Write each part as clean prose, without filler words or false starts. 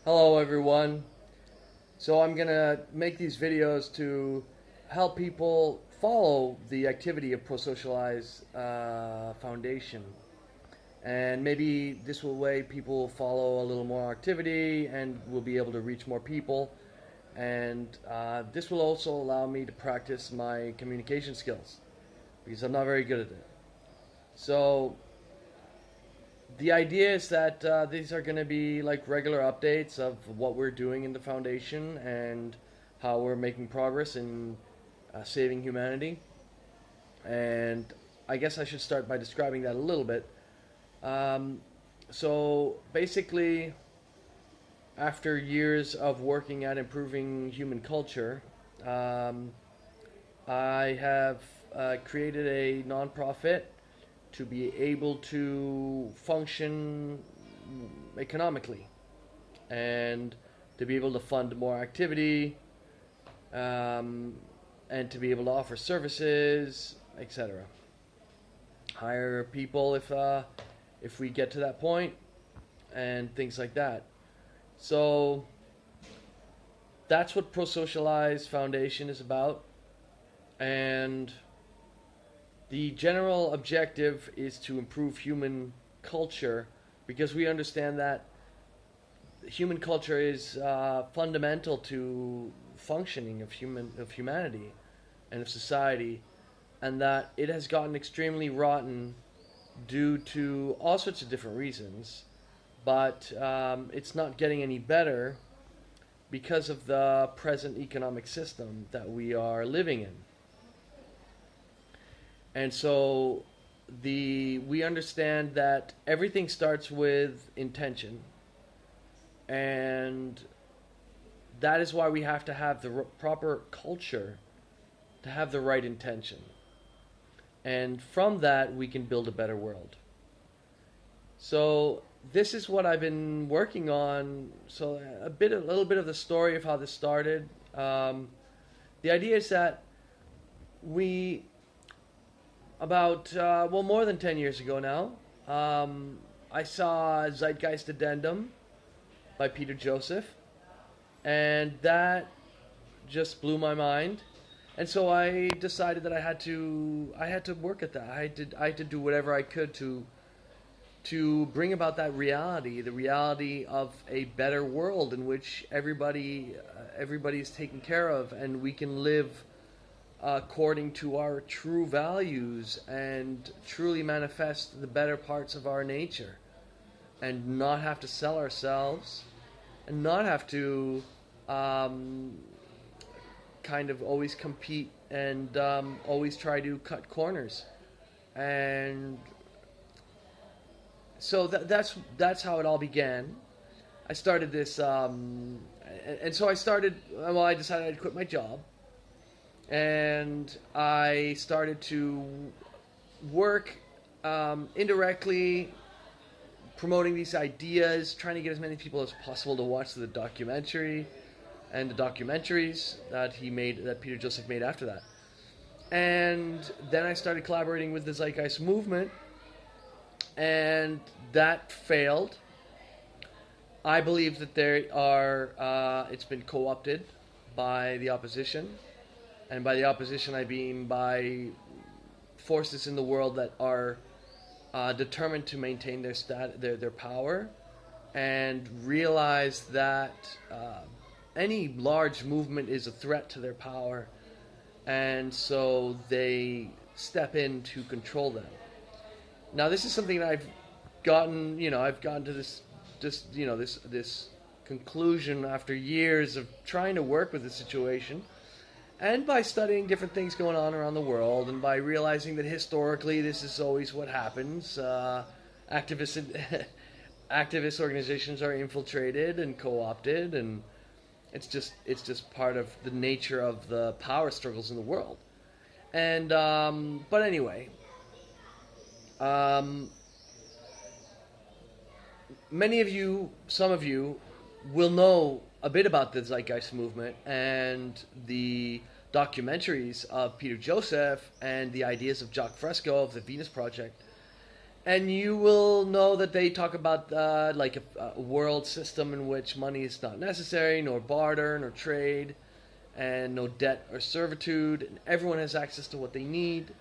Hello everyone. So I'm gonna make these videos to help people follow the activity of Prosocialise Foundation, and maybe this will way people will follow a little more activity and we'll be able to reach more people, and this will also allow me to practice my communication skills because I'm not very good at it. So the idea is that these are going to be like regular updates of what we're doing in the foundation and how we're making progress in saving humanity. And I guess I should start by describing that a little bit. Um, so basically, after years of working at improving human culture, um, I have created a nonprofit to be able to function economically and to be able to fund more activity, um, and to be able to offer services, etc. Hire people if we get to that point, and things like that. So that's what Prosocialise Foundation is about, and the general objective is to improve human culture because we understand that human culture is fundamental to functioning of humanity and of society, and that it has gotten extremely rotten due to all sorts of different reasons, but it's not getting any better because of the present economic system that we are living in. And so we understand that everything starts with intention, and that is why we have to have the proper culture to have the right intention. And from that, we can build a better world. So this is what I've been working on. So a little bit of the story of how this started. The idea is that we about more than 10 years ago now, I saw Zeitgeist Addendum by Peter Joseph, and that just blew my mind. And so I decided that I had to work at that. I had to do whatever I could to bring about that reality, the reality of a better world in which everybody is taken care of, and we can live according to our true values and truly manifest the better parts of our nature, and not have to sell ourselves, and not have to kind of always compete and always try to cut corners. And so that's how it all began. I started this, and so I started. Well, I decided I'd quit my job, and I started to work indirectly promoting these ideas, trying to get as many people as possible to watch the documentary and the documentaries that Peter Joseph made after that. And then I started collaborating with the Zeitgeist movement, and that failed. I believe that it's been co-opted by the opposition. And by the opposition, I mean by forces in the world that are determined to maintain their power, and realize that any large movement is a threat to their power, and so they step in to control them. Now, this is something that I've gotten to this conclusion after years of trying to work with the situation. And by studying different things going on around the world, and by realizing that historically this is always what happens, activist organizations are infiltrated and co-opted, and it's just part of the nature of the power struggles in the world. And but anyway, some of you will know a bit about the Zeitgeist movement and the documentaries of Peter Joseph and the ideas of Jacques Fresco of the Venus Project. and you will know that they talk about like a world system in which money is not necessary, nor barter, nor trade, and no debt or servitude, and everyone has access to what they need,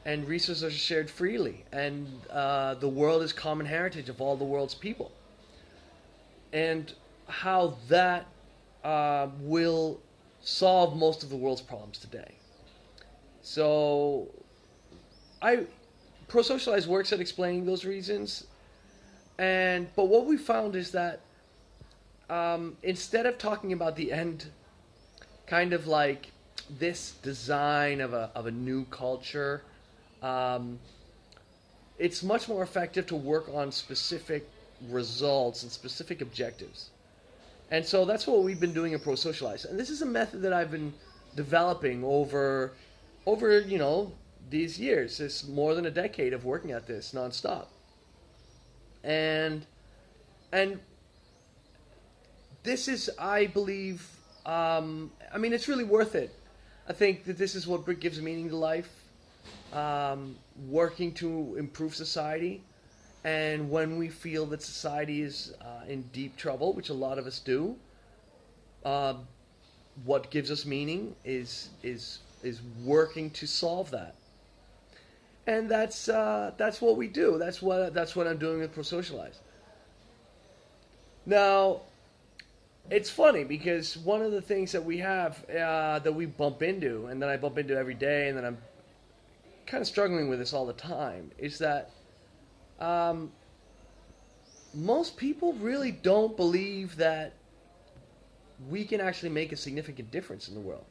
and resources are shared freely, and the world is common heritage of all the world's people, and how that will solve most of the world's problems today. So, Prosocialize works at explaining those reasons, but what we found is that instead of talking about the end, kind of like this design of a new culture, it's much more effective to work on specific results and specific objectives. And so that's what we've been doing in Prosocialize. And this is a method that I've been developing over these years. It's more than a decade of working at this nonstop. And this is, I believe, it's really worth it. I think that this is what gives meaning to life, working to improve society. And when we feel that society is in deep trouble, which a lot of us do, what gives us meaning is working to solve that. And that's what we do. That's what I'm doing with Prosocialize. Now, it's funny because one of the things that we have that we bump into, and that I bump into every day, and that I'm kind of struggling with this all the time, is that most people really don't believe that we can actually make a significant difference in the world.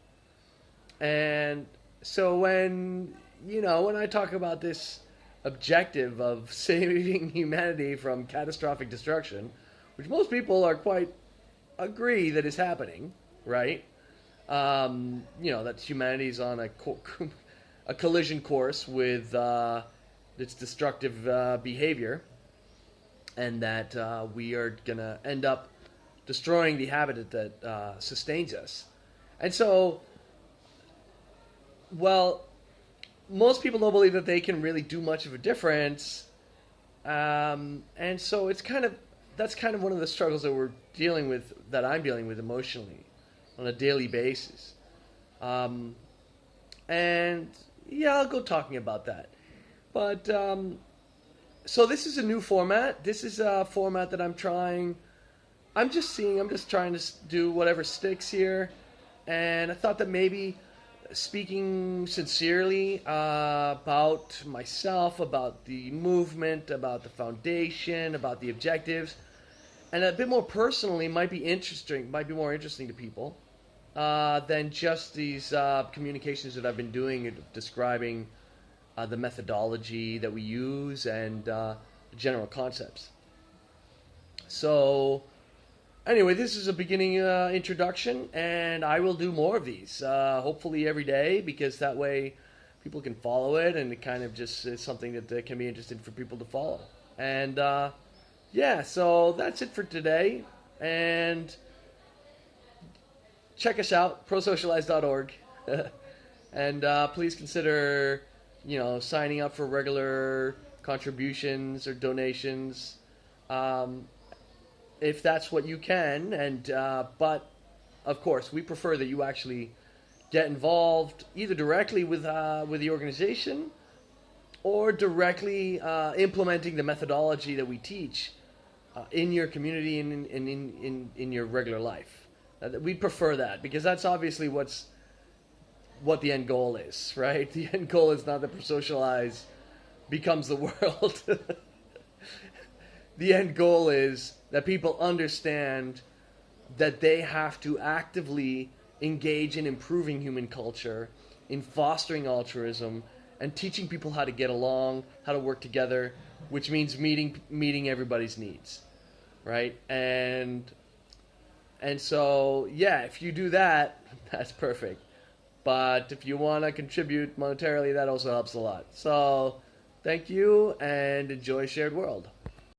And so when I talk about this objective of saving humanity from catastrophic destruction, which most people are quite agree that is happening, right? That humanity's on a collision course with its destructive behavior, and that we are going to end up destroying the habitat that sustains us. And so, most people don't believe that they can really do much of a difference, and so that's kind of one of the struggles that I'm dealing with emotionally on a daily basis. And yeah, I'll go talking about that. But so this is a new format. This is a format that I'm trying. I'm just trying to do whatever sticks here. And I thought that maybe speaking sincerely about myself, about the movement, about the foundation, about the objectives, and a bit more personally might be more interesting to people than just these communications that I've been doing, describing the methodology that we use and the general concepts. So, anyway, this is a beginning introduction, and I will do more of these, hopefully every day, because that way people can follow it, and it kind of just is something that can be interesting for people to follow. And yeah, so that's it for today, and check us out, prosocialize.org, and please consider, signing up for regular contributions or donations, if that's what you can. And but of course, we prefer that you actually get involved either directly with the organization, or directly implementing the methodology that we teach in your community and in your regular life. We prefer that, because that's obviously what the end goal is, right? The end goal is not that Prosocialize becomes the world. The end goal is that people understand that they have to actively engage in improving human culture, in fostering altruism, and teaching people how to get along, how to work together, which means meeting everybody's needs, right? And so, yeah, if you do that, that's perfect. But if you want to contribute monetarily, that also helps a lot. So, thank you, and enjoy Shared World.